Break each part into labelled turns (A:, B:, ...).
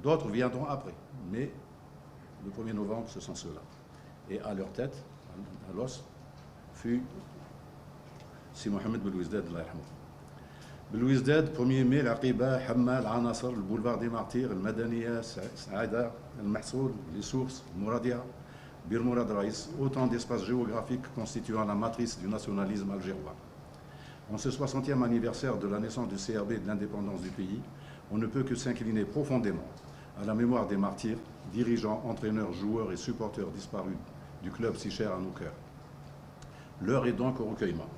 A: D'autres viendront après, mais le 1er novembre, ce sont ceux-là. Et à leur tête, à l'os, fut سي محمد بالوزداد الله يرحمه. بالوزداد 1er mai العقيبة حمال عناصر البولفار دي مارتير المدنية سعادة المحصول les sources Mouradia Bir Mourad Raïs, autant d'espaces géographiques constituant la matrice du nationalisme algérois. En ce 60e anniversaire de la naissance du CRB et de l'indépendance du pays, on ne peut que s'incliner profondément à la mémoire des martyrs, dirigeants, entraîneurs, joueurs et supporters disparus du club si cher à nos cœurs. L'heure est donc au recueillement,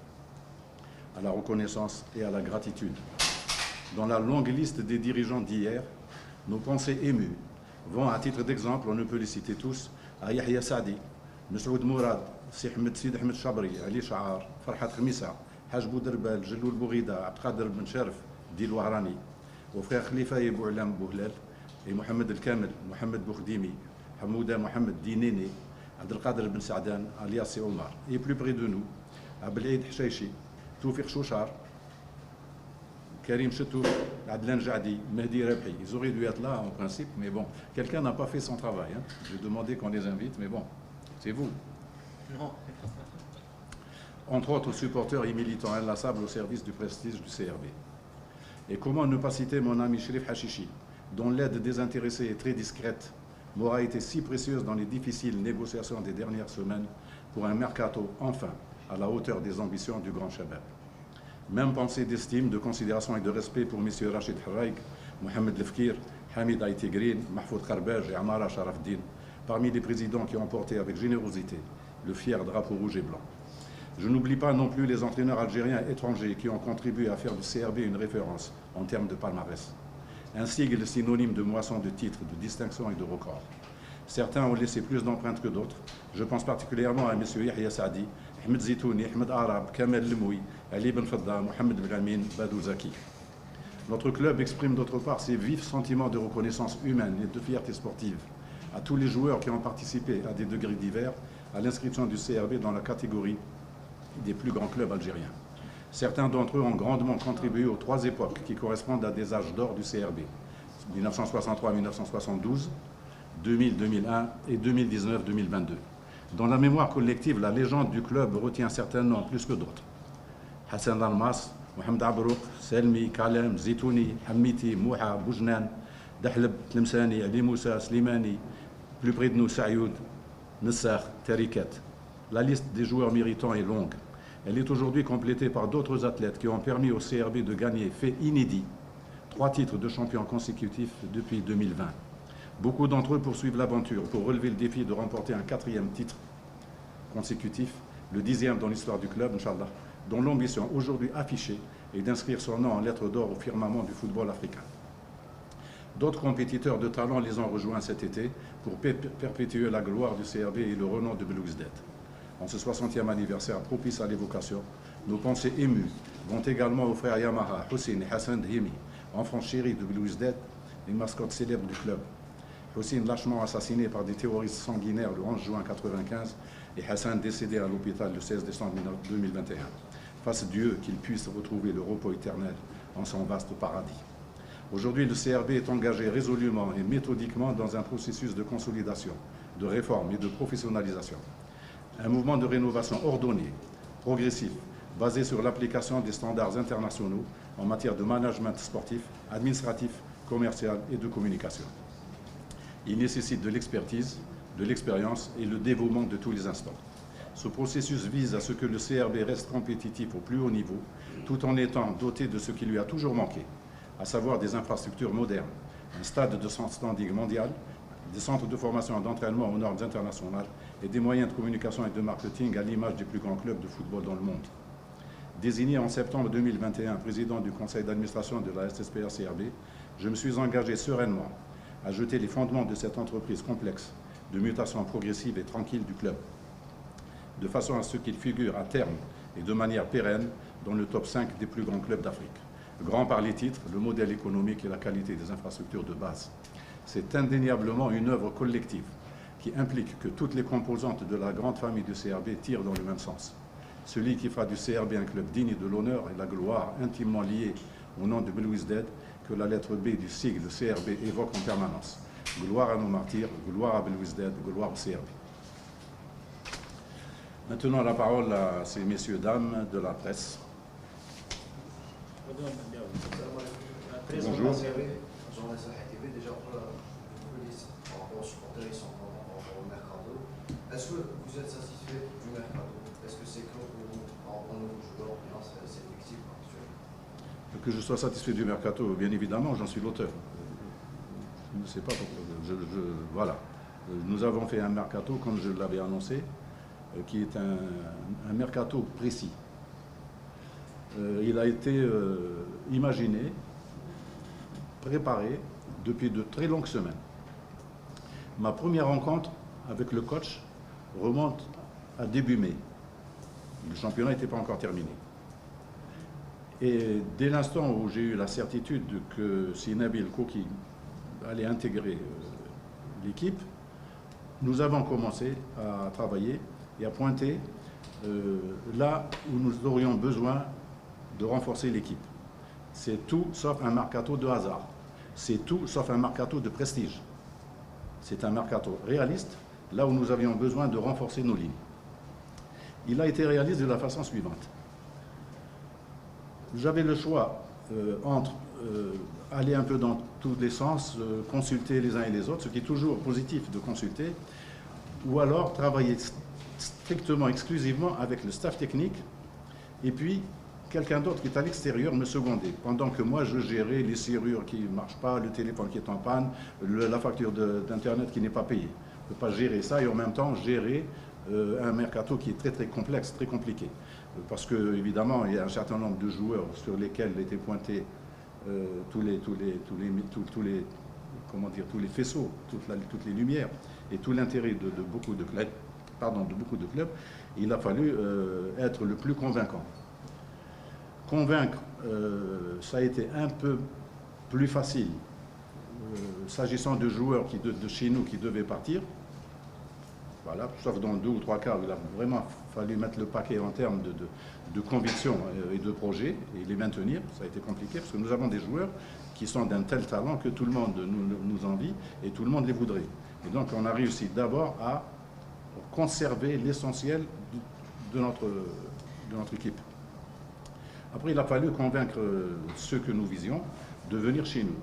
A: à la reconnaissance et à la gratitude. Dans la longue liste des dirigeants d'hier, nos pensées émues vont, à titre d'exemple, on ne peut les citer tous, à Yahya Saadi, Messoud Mourad, Sid Ahmed Chabri, Ali Shahar, Farhat Khamissa, Haj Bouderbel, Jeloul Bourida, Abdqader Ben Sherf, Dil Wahrani, aux frères Khalifa et Boulam Bouhlel, et Mohamed El Kamel, Mohamed Boukhdimi, Hamouda Mohamed Dinene, Abdelkader Ben Saadan, alias Omar. Et plus près de nous, Abelaïd Hchaichi, Toufiq Chouchar, Karim Chetouf, Adlan Jadi, Mehdi Rebhi. Ils auraient dû être là en principe, mais bon, quelqu'un n'a pas fait son travail. Hein. J'ai demandé qu'on les invite, mais bon, c'est vous.
B: Non.
A: Entre autres supporters et militants inlassables au service du prestige du CRB. Et comment ne pas citer mon ami Sherif Hachichi, dont l'aide désintéressée et très discrète m'aura été si précieuse dans les difficiles négociations des dernières semaines pour un mercato enfin à la hauteur des ambitions du grand Shabab. Même pensée d'estime, de considération et de respect pour M. Rachid Harraïk, Mohamed Lefkir, Hamid Aïtigrin, Mahfoud Kharbaj et Amara Sharafdin, parmi les présidents qui ont porté avec générosité le fier drapeau rouge et blanc. Je n'oublie pas non plus les entraîneurs algériens et étrangers qui ont contribué à faire du CRB une référence en termes de palmarès. Un sigle synonyme de moisson de titres, de distinctions et de records. Certains ont laissé plus d'empreintes que d'autres. Je pense particulièrement à M. Yahya Saadi, Ahmed Zitouni, Ahmed Arab, Kamel Lemoui, Ali Ben Fadda, Mohamed Belhamin, Badou Zaki. Notre club exprime d'autre part ses vifs sentiments de reconnaissance humaine et de fierté sportive à tous les joueurs qui ont participé à des degrés divers à l'inscription du CRB dans la catégorie des plus grands clubs algériens. Certains d'entre eux ont grandement contribué aux 3 époques qui correspondent à des âges d'or du CRB, 1963-1972, 2000-2001 et 2019-2022. Dans la mémoire collective, la légende du club retient certains noms plus que d'autres. Hassan Almas, Mohamed Abrouk, Selmi, Kalem, Zitouni, Hamiti, Mouha, Boujnan, Dahleb, Tlemsani, Ali Moussa, Slimani, plus près de nous, Sayoud, Nessar, Tarikat. La liste des joueurs méritants est longue. Elle est aujourd'hui complétée par d'autres athlètes qui ont permis au CRB de gagner, fait inédit, 3 titres de champion consécutifs depuis 2020. Beaucoup d'entre eux poursuivent l'aventure pour relever le défi de remporter un 4e titre consécutif, le 10e dans l'histoire du club, Inch'Allah, dont l'ambition aujourd'hui affichée est d'inscrire son nom en lettres d'or au firmament du football africain. D'autres compétiteurs de talent les ont rejoints cet été pour perpétuer la gloire du CRB et le renom de Belouizdad. En ce 60e anniversaire propice à l'évocation, nos pensées émues vont également aux frères Yamaha, Hussein et Hassan Dhimi, enfants chéris de Belouizdad, les mascottes célèbres du club. Hussein lâchement assassiné par des terroristes sanguinaires le 11 juin 1995 et Hassan décédé à l'hôpital le 16 décembre 2021. Fasse Dieu qu'il puisse retrouver le repos éternel en son vaste paradis. Aujourd'hui, le CRB est engagé résolument et méthodiquement dans un processus de consolidation, de réforme et de professionnalisation. Un mouvement de rénovation ordonné, progressif, basé sur l'application des standards internationaux en matière de management sportif, administratif, commercial et de communication. Il nécessite de l'expertise, de l'expérience et le dévouement de tous les instants. Ce processus vise à ce que le CRB reste compétitif au plus haut niveau, tout en étant doté de ce qui lui a toujours manqué, à savoir des infrastructures modernes, un stade de standing mondial, des centres de formation et d'entraînement aux normes internationales et des moyens de communication et de marketing à l'image des plus grands clubs de football dans le monde. Désigné en septembre 2021 président du conseil d'administration de la SSPA-CRB, je me suis engagé sereinement à jeter les fondements de cette entreprise complexe de mutation progressive et tranquille du club, de façon à ce qu'il figure à terme et de manière pérenne dans le top 5 des plus grands clubs d'Afrique. Grand par les titres, le modèle économique et la qualité des infrastructures de base. C'est indéniablement une œuvre collective qui implique que toutes les composantes de la grande famille du CRB tirent dans le même sens. Celui qui fera du CRB un club digne de l'honneur et de la gloire intimement lié au nom de Belouizdad, que la lettre B du sigle CRB évoque en permanence. Gloire à nos martyrs, gloire à Belwizdad, gloire au CRB. Maintenant, la parole à ces messieurs, dames de la presse. Bonjour.
B: Est-ce que vous êtes satisfait du mercato? Est-ce que c'est comme pour vous en nouveau joueur, bien c'est effectif actuel?
A: Que je sois satisfait du mercato, bien évidemment, j'en suis l'auteur. Je ne sais pas pourquoi. Voilà. Nous avons fait un mercato, comme je l'avais annoncé, qui est un mercato précis. Il a été imaginé, préparé depuis de très longues semaines. Ma première rencontre avec le coach remonte à début mai. Le championnat n'était pas encore terminé. Et dès l'instant où j'ai eu la certitude que si Nabil Koki allait intégrer l'équipe, nous avons commencé à travailler et à pointer là où nous aurions besoin de renforcer l'équipe. C'est tout sauf un mercato de hasard. C'est tout sauf un mercato de prestige. C'est un mercato réaliste, là où nous avions besoin de renforcer nos lignes. Il a été réalisé de la façon suivante. J'avais le choix entre aller un peu dans tous les sens, consulter les uns et les autres, ce qui est toujours positif de consulter, ou alors travailler strictement, exclusivement avec le staff technique, et puis quelqu'un d'autre qui est à l'extérieur me secondait, pendant que moi je gérais les serrures qui ne marchent pas, le téléphone qui est en panne, la facture d'Internet qui n'est pas payée. Je ne peux pas gérer ça et en même temps gérer un mercato qui est très très complexe, très compliqué. Parce que évidemment il y a un certain nombre de joueurs sur lesquels étaient pointés tous les faisceaux, toutes les lumières et tout l'intérêt de beaucoup de clubs, il a fallu être le plus convaincant. Convaincre, ça a été un peu plus facile s'agissant de joueurs de chez nous qui devaient partir. Voilà, sauf dans 2 ou 3 cas où il a vraiment fallu mettre le paquet en termes de conviction et de projet et les maintenir. Ça a été compliqué parce que nous avons des joueurs qui sont d'un tel talent que tout le monde nous envie et tout le monde les voudrait. Et donc on a réussi d'abord à conserver l'essentiel de notre équipe. Après, il a fallu convaincre ceux que nous visions de venir chez nous.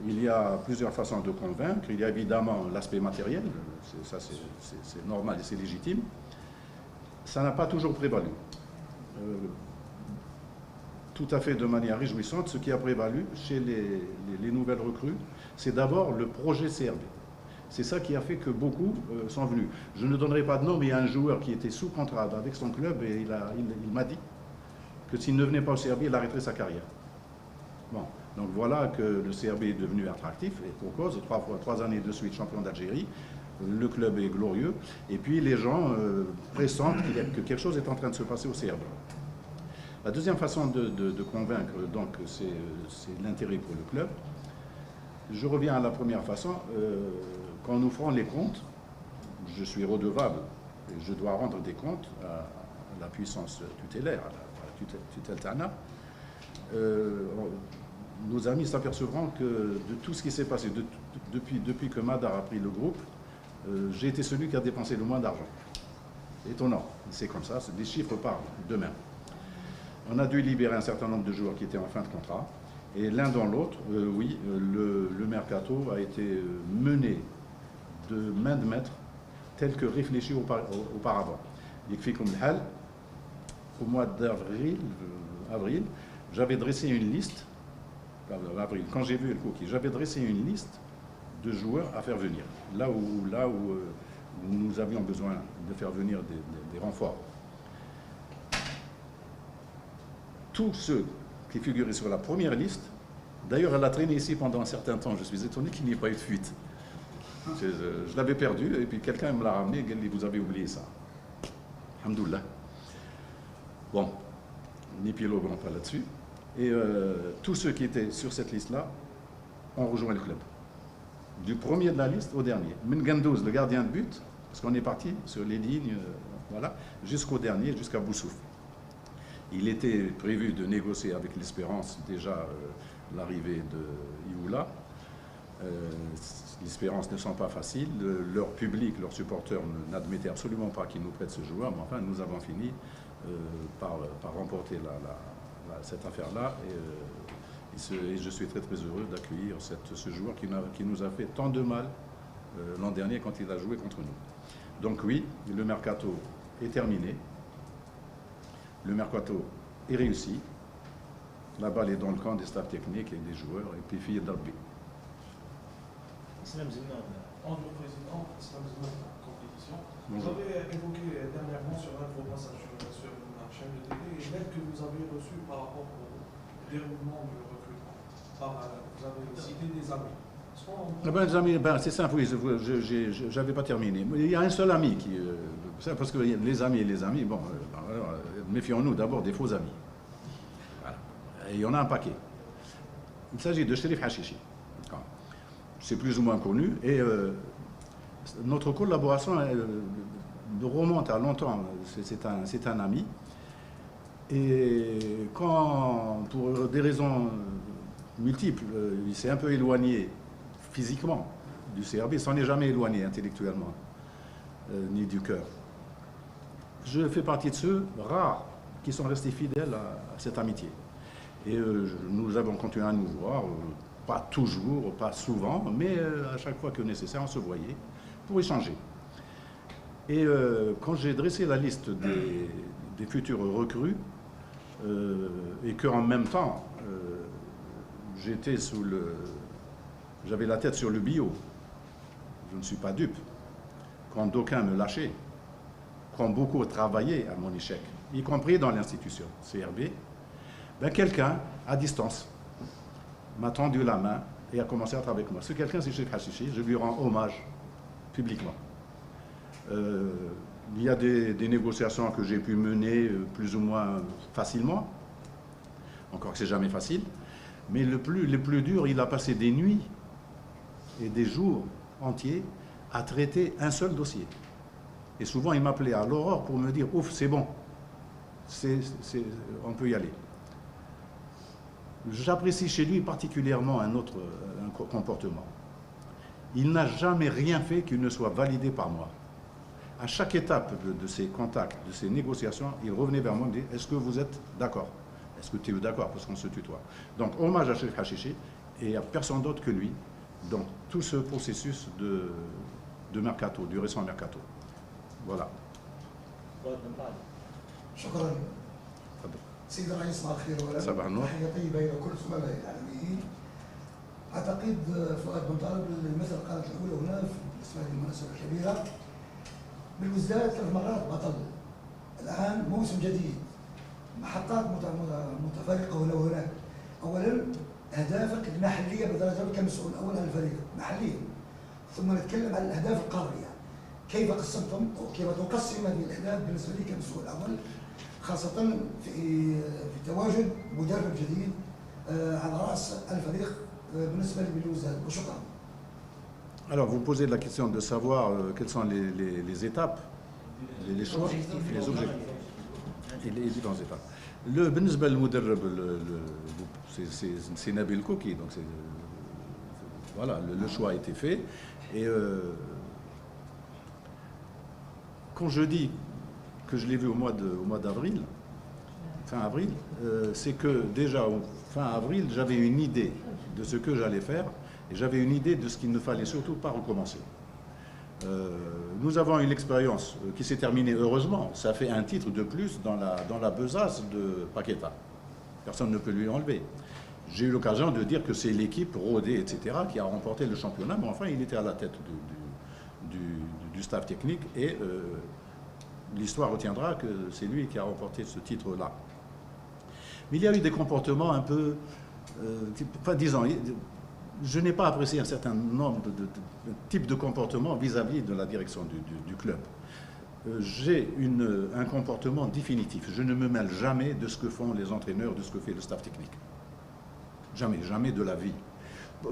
A: Il y a plusieurs façons de convaincre. Il y a évidemment l'aspect matériel, ça c'est normal et c'est légitime. Ça n'a pas toujours prévalu. Tout à fait de manière réjouissante, ce qui a prévalu chez les nouvelles recrues, c'est d'abord le projet CRB. C'est ça qui a fait que beaucoup sont venus. Je ne donnerai pas de nom, mais il y a un joueur qui était sous contrat avec son club et il m'a dit que s'il ne venait pas au CRB, il arrêterait sa carrière. Bon, donc voilà que le CRB est devenu attractif, et pour cause, 3 années de suite champion d'Algérie, le club est glorieux, et puis les gens pressentent que quelque chose est en train de se passer au CRB. La deuxième façon de convaincre, donc, c'est l'intérêt pour le club. Je reviens à la première façon. Quand nous ferons les comptes, je suis redevable, et je dois rendre des comptes à la puissance tutélaire, à la tutelle Tana. Nos amis s'apercevront que de tout ce qui s'est passé depuis que Madar a pris le groupe, j'ai été celui qui a dépensé le moins d'argent. C'est étonnant, c'est comme ça, des chiffres parlent demain. On a dû libérer un certain nombre de joueurs qui étaient en fin de contrat, et l'un dans l'autre, oui, le mercato a été mené de main de maître, tel que réfléchi auparavant. Au mois d'avril, j'avais dressé une liste, quand j'ai vu El Koki, j'avais dressé une liste de joueurs à faire venir, là où nous avions besoin de faire venir des renforts. Tous ceux qui figuraient sur la première liste, d'ailleurs elle a traîné ici pendant un certain temps, je suis étonné qu'il n'y ait pas eu de fuite. Je l'avais perdu et puis quelqu'un me l'a ramené et il dit vous avez oublié ça. Alhamdoulilah. Bon, n'épiloguons pas là-dessus. Et tous ceux qui étaient sur cette liste-là ont rejoint le club. Du premier de la liste au dernier. Mengandouz, le gardien de but, parce qu'on est parti sur les lignes, voilà, jusqu'au dernier, jusqu'à Boussouf. Il était prévu de négocier avec l'Espérance déjà l'arrivée de Ioula. L'espérance ne sont pas faciles. Leur public, leurs supporters n'admettaient absolument pas qu'ils nous prêtent ce joueur, mais enfin, nous avons fini par remporter cette affaire-là. Et je suis très très heureux d'accueillir ce joueur qui nous a fait tant de mal l'an dernier quand il a joué contre nous. Donc oui, le mercato est terminé. Le mercato est réussi. La balle est dans le camp des staffs techniques et des joueurs. Et puis, fille d'Arbi.
C: Bonjour Président, Islam Zouan, compétition. Vous
A: Bonjour.
C: avez évoqué dernièrement sur un de vos passages sur la chaîne de télé l'aide que vous avez reçue par rapport au déroulement du recrutement. Vous avez cité des amis.
A: C'est simple, oui, je n'avais pas terminé. Il y a un seul ami qui. Parce que les amis, bon, méfions-nous d'abord des faux amis. Voilà. Et il y en a un paquet. Il s'agit de Sherif Hashishi. C'est plus ou moins connu. Et notre collaboration remonte à longtemps. C'est un ami. Et quand, pour des raisons multiples, il s'est un peu éloigné physiquement du CRB, il s'en est jamais éloigné intellectuellement, ni du cœur. Je fais partie de ceux rares qui sont restés fidèles à cette amitié. Et nous avons continué à nous voir, pas toujours, pas souvent, mais à chaque fois que nécessaire, on se voyait pour échanger. Et quand j'ai dressé la liste des futurs recrues, et qu'en même temps, j'avais la tête sur le bio. Je ne suis pas dupe. Quand d'aucuns me lâchaient, quand beaucoup travaillaient à mon échec, y compris dans l'institution CRB, ben quelqu'un, à distance, m'a tendu la main et a commencé à travailler avec moi. Ce quelqu'un, c'est Sherif Hashishi. Je lui rends hommage publiquement. Il y a des négociations que j'ai pu mener plus ou moins facilement. Encore que c'est jamais facile. Mais le plus dur, il a passé des nuits et des jours entiers à traiter un seul dossier. Et souvent, il m'appelait à l'aurore pour me dire « Ouf, c'est bon, on peut y aller ». J'apprécie chez lui particulièrement un comportement. Il n'a jamais rien fait qui ne soit validé par moi. À chaque étape de ses contacts, de ses négociations, il revenait vers moi et me disait « Est-ce que vous êtes d'accord ? Est-ce que tu es d'accord ?» Parce qu'on se tutoie. Donc, hommage à Sherif Hashishi et à personne d'autre que lui dans tout ce processus de mercato, du récent mercato. Voilà.
D: شكرا سيدي الرئيس صباح الخير اولا
A: صباح النور.
D: تحيه طيبه الى كل زملاء الاعلاميين. اعتقد فؤاد بن طالب مثل قالت الاولى هنا بالنسبه للمناسبه الكبيره بالوزداد 3 مرات بطل. الان موسم جديد محطات متفرقه هنا وهناك. اولا اهدافك المحليه بالدرجه الاولى كمسؤول اول عن الفريق محليا ثم نتكلم عن الاهداف القاريه. كيف قسمتم او كيف تقسم هذه الاهداف بالنسبه لي كمسؤول اول خاصه في تواجد مدرب جديد على راس الفريق بالنسبه للوزداد وشكرا.
A: Alors, vous posez la question de savoir quelles sont les étapes, les choix, les objectifs et les différentes étapes. بالنسبة للمدرب c'est Nabil Kouki, donc voilà, le choix a été fait. Et quand je dis que je l'ai vu au mois d'avril, fin avril, c'est que déjà fin avril, j'avais une idée de ce que j'allais faire et j'avais une idée de ce qu'il ne fallait surtout pas recommencer. Nous avons eu l'expérience qui s'est terminée heureusement. Ça fait un titre de plus dans la besace de Paqueta. Personne ne peut lui enlever. J'ai eu l'occasion de dire que c'est l'équipe rodée, etc., qui a remporté le championnat, mais enfin, il était à la tête du staff technique et l'histoire retiendra que c'est lui qui a remporté ce titre-là. Mais il y a eu des comportements un peu... disons, je n'ai pas apprécié un certain nombre de types de comportements vis-à-vis de la direction du club. J'ai un comportement définitif. Je ne me mêle jamais de ce que font les entraîneurs, de ce que fait le staff technique. Jamais, jamais de la vie.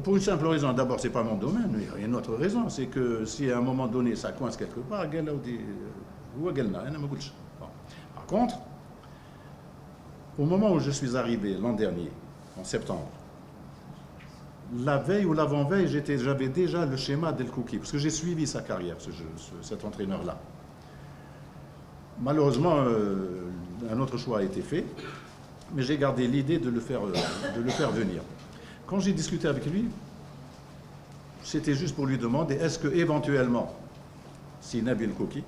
A: Pour une simple raison, d'abord, ce n'est pas mon domaine, mais il y a une autre raison, c'est que si à un moment donné ça coince quelque part, par contre, au moment où je suis arrivé l'an dernier, en septembre, la veille ou l'avant-veille, j'avais déjà le schéma d'El Kouki, parce que j'ai suivi sa carrière, cet entraîneur-là. Malheureusement, un autre choix a été fait, mais j'ai gardé l'idée de le faire venir. Quand j'ai discuté avec lui, c'était juste pour lui demander, est-ce que éventuellement, si Nabil Kouki,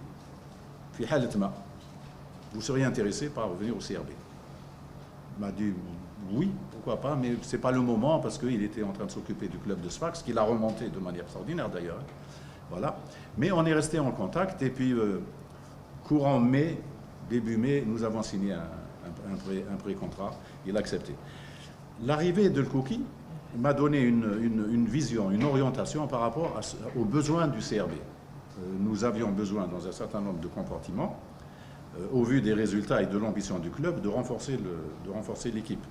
A: vous seriez intéressé par revenir au CRB? Il m'a dit oui, pourquoi pas, mais ce n'est pas le moment parce qu'il était en train de s'occuper du club de Sfax, qu'il a remonté de manière extraordinaire d'ailleurs. Voilà. Mais on est resté en contact et puis courant mai, début mai, nous avons signé un pré-contrat. Il a accepté. L'arrivée de Kouki m'a donné une vision, une orientation par rapport aux besoins du CRB. Nous avions besoin dans un certain nombre de compartiments, au vu des résultats et de l'ambition du club, de renforcer l'équipe.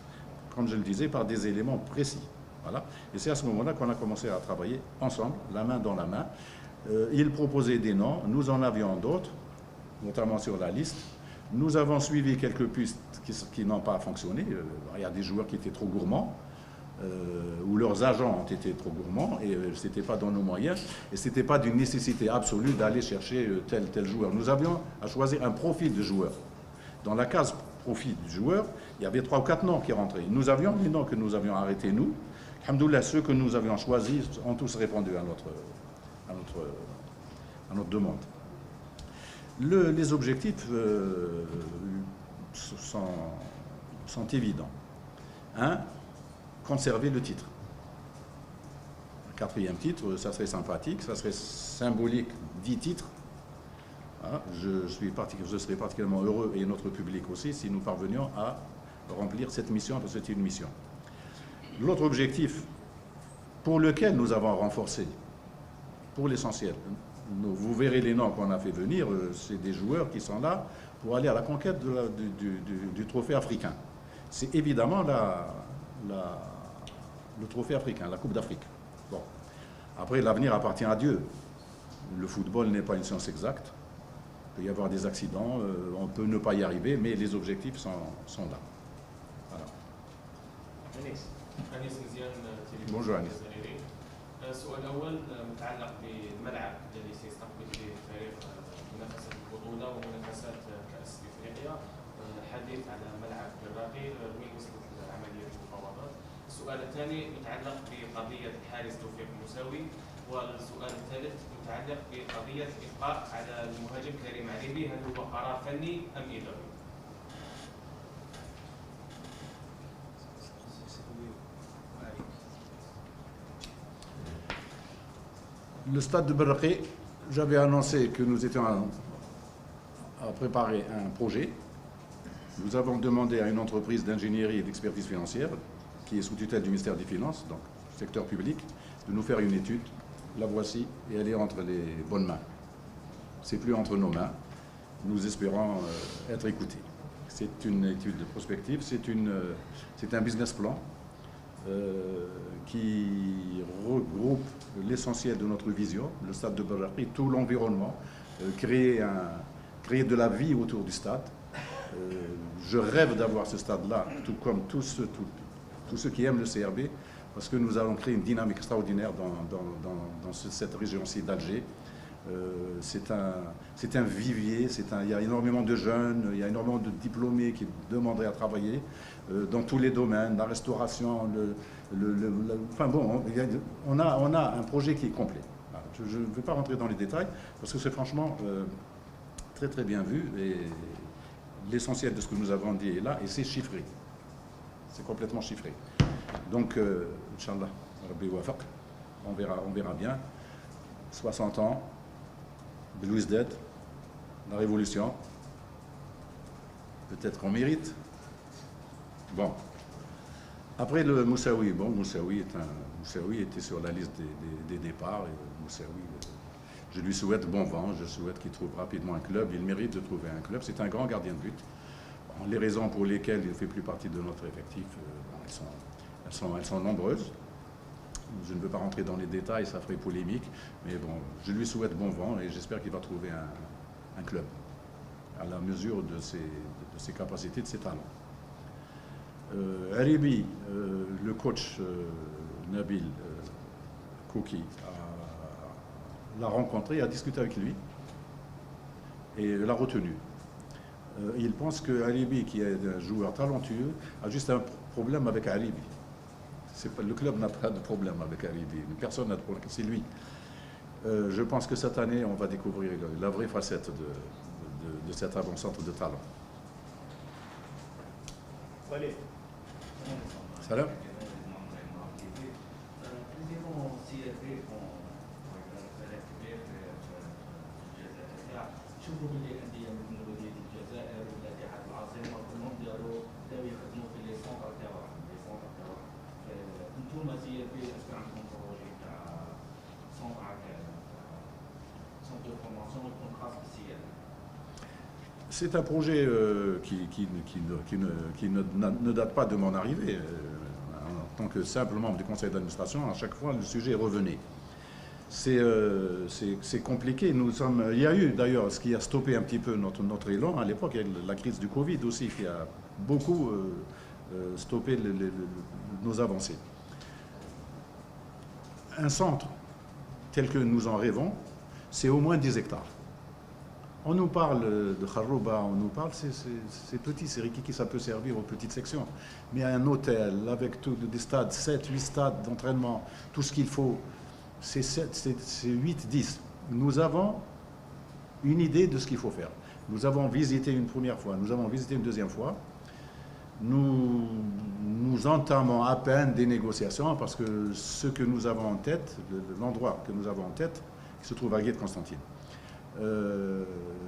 A: Comme je le disais, par des éléments précis. Voilà. Et c'est à ce moment-là qu'on a commencé à travailler ensemble, la main dans la main. Il proposait des noms, nous en avions d'autres, notamment sur la liste. Nous avons suivi quelques pistes qui n'ont pas fonctionné. Il y a des joueurs qui étaient trop gourmands, où leurs agents ont été trop gourmands, et ce n'était pas dans nos moyens, et ce n'était pas d'une nécessité absolue d'aller chercher tel joueur. Nous avions à choisir un profil de joueur. Dans la case profil du joueur, il y avait 3 ou 4 noms qui rentraient. Nous avions les noms que nous avions arrêtés, nous. Alhamdoulilah, ceux que nous avions choisis ont tous répondu à notre demande. Les objectifs sont évidents. 1, conserver le titre. Un 4e titre, ça serait sympathique, ça serait symbolique, 10 titres. Hein, je serais particulièrement heureux, et notre public aussi, si nous parvenions à remplir cette mission, parce que c'est une mission. L'autre objectif, pour lequel nous avons renforcé, pour l'essentiel, vous verrez les noms qu'on a fait venir, c'est des joueurs qui sont là pour aller à la conquête du trophée africain. C'est évidemment le trophée africain, la Coupe d'Afrique. Bon. Après, l'avenir appartient à Dieu. Le football n'est pas une science exacte. Il peut y avoir des accidents, on peut ne pas y arriver, mais les objectifs sont là. Voilà. Bonjour Anis.
E: السؤال الأول متعلق بالملعب الذي سيستقبل فيه الفريق منافسة البطولة ومنافسات كأس إفريقيا. حديث على ملعب الراقي وين وصلت عملية المفاوضات. السؤال الثاني متعلق بقضية الحارس توفيق المساوي، والسؤال الثالث متعلق بقضية إبقاء على المهاجم كريم عريبي، هل هو قرار فني أم إداري؟
A: Le stade de Berraqi, j'avais annoncé que nous étions à préparer un projet. Nous avons demandé à une entreprise d'ingénierie et d'expertise financière, qui est sous tutelle du ministère des Finances, donc secteur public, de nous faire une étude. La voici, et elle est entre les bonnes mains. C'est plus entre nos mains. Nous espérons être écoutés. C'est une étude prospective, c'est un business plan qui regroupe l'essentiel de notre vision, le stade de Berraqi, tout l'environnement, créer de la vie autour du stade. Je rêve d'avoir ce stade-là, tout comme tous ceux qui aiment le CRB, parce que nous allons créer une dynamique extraordinaire dans cette région-ci d'Alger. C'est un vivier, il y a énormément de jeunes, il y a énormément de diplômés qui demanderaient à travailler dans tous les domaines, la restauration, enfin bon, on a un projet qui est complet. Je ne vais pas rentrer dans les détails parce que c'est franchement très très bien vu et l'essentiel de ce que nous avons dit est là et c'est chiffré. C'est complètement chiffré. Donc, Inch'Allah, Rabbi Wafaq, on verra bien. 60 ans, Louis Dead, la Révolution, peut-être qu'on mérite. Bon. Après le Moussaoui, bon, Moussaoui était sur la liste des départs. Et Moussaoui, je lui souhaite bon vent, je souhaite qu'il trouve rapidement un club. Il mérite de trouver un club. C'est un grand gardien de but. Bon, les raisons pour lesquelles il ne fait plus partie de notre effectif, elles sont nombreuses. Je ne veux pas rentrer dans les détails, ça ferait polémique, mais bon, je lui souhaite bon vent et j'espère qu'il va trouver un club à la mesure de ses capacités, de ses talents. Haribi, le coach Nabil Kouki l'a rencontré, a discuté avec lui et l'a retenu. Il pense que Alibi, qui est un joueur talentueux, a juste un problème avec Alibi. Le club n'a pas de problème avec Alibi, personne n'a de problème, c'est lui. Je pense que cette année, on va découvrir la vraie facette de cet avant-centre de talent. Salam.
F: شوفوا باللي الانديه مثل وديه الجزائر ولا اتحاد العاصمه كلهم بداو يخدموا في لي سونتر تاعهم انتم سي بي اسكو عندكم بروجي تاع سونتر دو فورماسيون يكون خاص بالسياده؟
A: C'est un projet qui ne date pas de mon arrivée. En tant que simple membre du conseil d'administration, à chaque fois, le sujet revenait. C'est compliqué. Il y a eu d'ailleurs ce qui a stoppé un petit peu notre élan à l'époque, il y a la crise du Covid aussi qui a beaucoup stoppé nos avancées. Un centre tel que nous en rêvons, c'est au moins 10 hectares. On nous parle de Kharouba, on nous parle, c'est petit, c'est Rikiki, ça peut servir aux petites sections. Mais un hôtel avec des stades, 7, 8 stades d'entraînement, tout ce qu'il faut, c'est 8, 10. Nous avons une idée de ce qu'il faut faire. Nous avons visité une première fois, nous avons visité une deuxième fois. Nous entamons à peine des négociations parce que ce que nous avons en tête, l'endroit que nous avons en tête, qui se trouve à Guet-Constantine,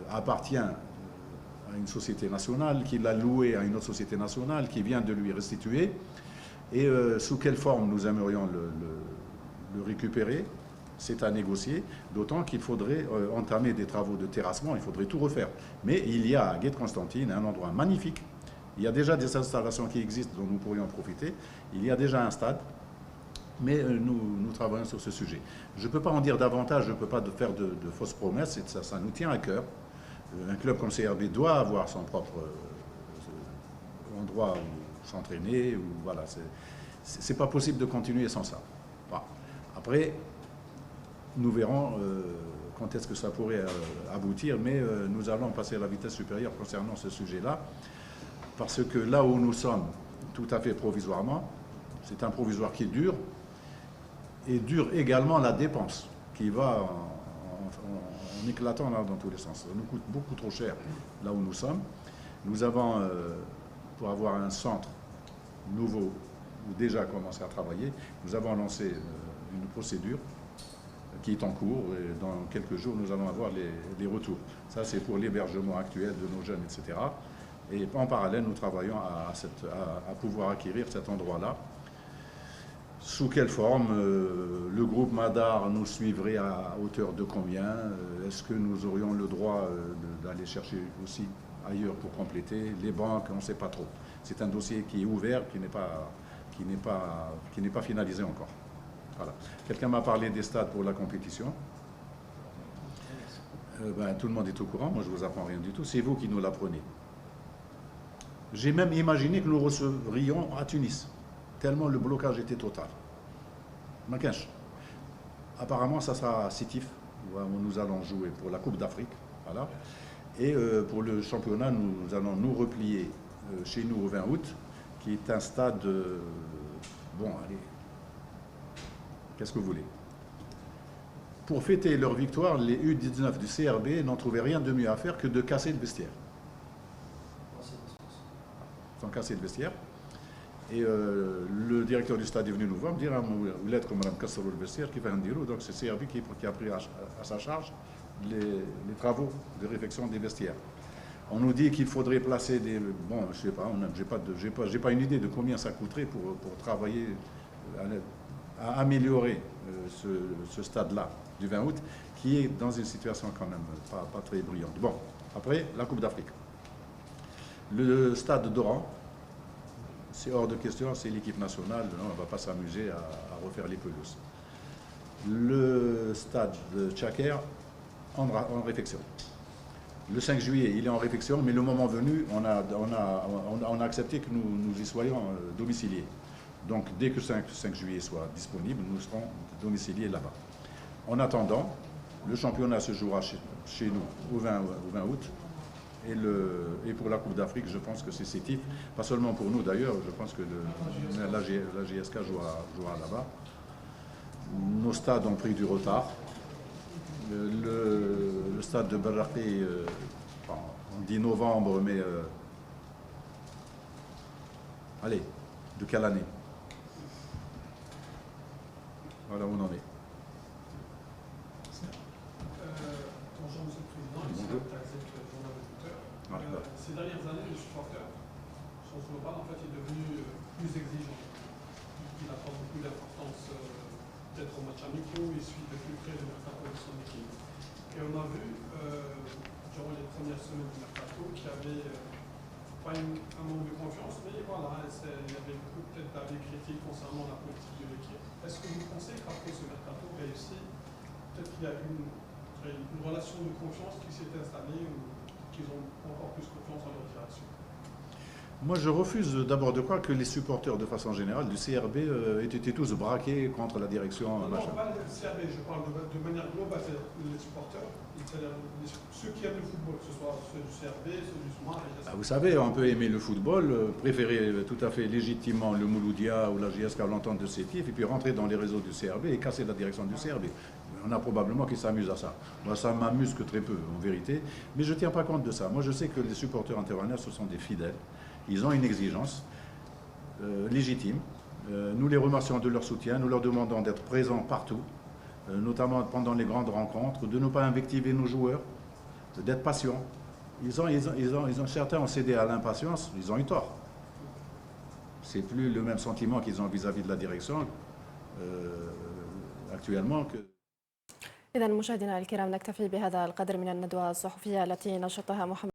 A: appartient à une société nationale qui l'a loué à une autre société nationale qui vient de lui restituer. Et sous quelle forme nous aimerions le récupérer, c'est à négocier, d'autant qu'il faudrait entamer des travaux de terrassement, il faudrait tout refaire. Mais il y a à Guet-Constantine un endroit magnifique, il y a déjà des installations qui existent dont nous pourrions profiter, il y a déjà un stade, mais nous travaillons sur ce sujet. Je ne peux pas en dire davantage, je ne peux pas faire de fausses promesses, ça nous tient à cœur. Un club comme CRB doit avoir son propre endroit où s'entraîner, voilà, c'est pas possible de continuer sans ça. Bon. Après, nous verrons quand est-ce que ça pourrait aboutir, mais nous allons passer à la vitesse supérieure concernant ce sujet-là, parce que là où nous sommes, tout à fait provisoirement, c'est un provisoire qui dure, et dure également la dépense, qui va en éclatant là, dans tous les sens. Ça nous coûte beaucoup trop cher là où nous sommes. Nous avons, pour avoir un centre nouveau, ou déjà commencé à travailler, nous avons lancé une procédure qui est en cours, et dans quelques jours, nous allons avoir les retours. Ça, c'est pour l'hébergement actuel de nos jeunes, etc. Et en parallèle, nous travaillons à pouvoir acquérir cet endroit-là. Sous quelle forme le groupe Madar nous suivrait à hauteur de combien? Est-ce que nous aurions le droit d'aller chercher aussi ailleurs pour compléter? Les banques, on ne sait pas trop. C'est un dossier qui est ouvert, qui n'est pas finalisé encore. Voilà. Quelqu'un m'a parlé des stades pour la compétition. Tout le monde est au courant, moi je ne vous apprends rien du tout, c'est vous qui nous l'apprenez. J'ai même imaginé que nous recevrions à Tunis, tellement le blocage était total. Makinch. Apparemment, ça sera à Sétif, où nous allons jouer pour la Coupe d'Afrique. Voilà. Et pour le championnat, nous allons nous replier chez nous au 20 août, qui est un stade... bon, allez, qu'est-ce que vous voulez? Pour fêter leur victoire, les U19 du CRB n'ont trouvé rien de mieux à faire que de casser le vestiaire. Ils ont cassé le vestiaire. Et le directeur du stade est venu nous voir, me dire vous êtes comme Mme Kassarou le vestiaire, qui fait un dirou. Donc c'est CRB qui a pris à sa charge les travaux de réfection des vestiaires. On nous dit qu'il faudrait placer des... Bon, je sais pas, j'ai pas une idée de combien ça coûterait pour travailler à améliorer ce stade-là du 20 août, qui est dans une situation quand même pas très brillante. Bon, après, la Coupe d'Afrique. Le stade d'Oran, c'est hors de question, c'est l'équipe nationale, non, on ne va pas s'amuser à refaire les pelouses. Le stade de Tchaker, en réfection. Le 5 juillet, il est en réfection, mais le moment venu, on a accepté que nous y soyons domiciliés. Donc dès que 5 juillet soit disponible, nous serons domiciliés là-bas. En attendant, le championnat se jouera chez nous au 20 août. Et pour la Coupe d'Afrique, je pense que c'est Sétif. Pas seulement pour nous d'ailleurs, je pense que la GSK jouera là-bas. Nos stades ont pris du retard. Le stade de Barraqi, on dit novembre, mais allez, de quelle année? Voilà où on en est.
C: Bonjour Monsieur le Président, ici
A: Bonjour.
C: Taxet, journal auditeur.
A: Marhaba.
C: Ces dernières années, le supporter, au sens global, en fait, est devenu plus exigeant. Il accorde beaucoup d'importance peut-être aux matchs amicaux, il suit de plus près le mercato de son équipe. Et on a vu, durant les premières semaines du mercato, qu'il y avait pas un manque de confiance, mais voilà, il y avait beaucoup peut-être d'avis critiques concernant la politique de l'équipe. Est-ce que vous pensez qu'après ce mercato réussi, peut-être qu'il y a une relation de confiance qui s'est installée ou qu'ils ont encore plus confiance en leur direction?
A: Moi, je refuse d'abord de croire que les supporters, de façon générale, du CRB étaient tous braqués contre la direction.
C: Non,
A: Machin.
C: pas le CRB, je parle de manière globale, c'est-à-dire les supporters, c'est-à-dire ceux qui aiment le football, que ce soit ceux du CRB, ceux du SMAR.
A: Vous savez, on peut aimer le football, préférer tout à fait légitimement le Mouloudia ou la GSK à l'entente de Sétif, et puis rentrer dans les réseaux du CRB et casser la direction du CRB. On a probablement qui s'amusent à ça. Moi, ça m'amuse que très peu, en vérité. Mais je ne tiens pas compte de ça. Moi, je sais que les supporters intervenants, ce sont des fidèles. Ils ont une exigence légitime. Nous les remercions de leur soutien. Nous leur demandons d'être présents partout, notamment pendant les grandes rencontres, de ne pas invectiver nos joueurs, d'être patients. Certains ont cédé à l'impatience, ils ont eu tort. C'est plus le même sentiment qu'ils ont vis-à-vis de la direction actuellement que...
G: إذا مشاهدينا الكرام نكتفي بهذا القدر من الندوة الصحفية التي نشطها محمد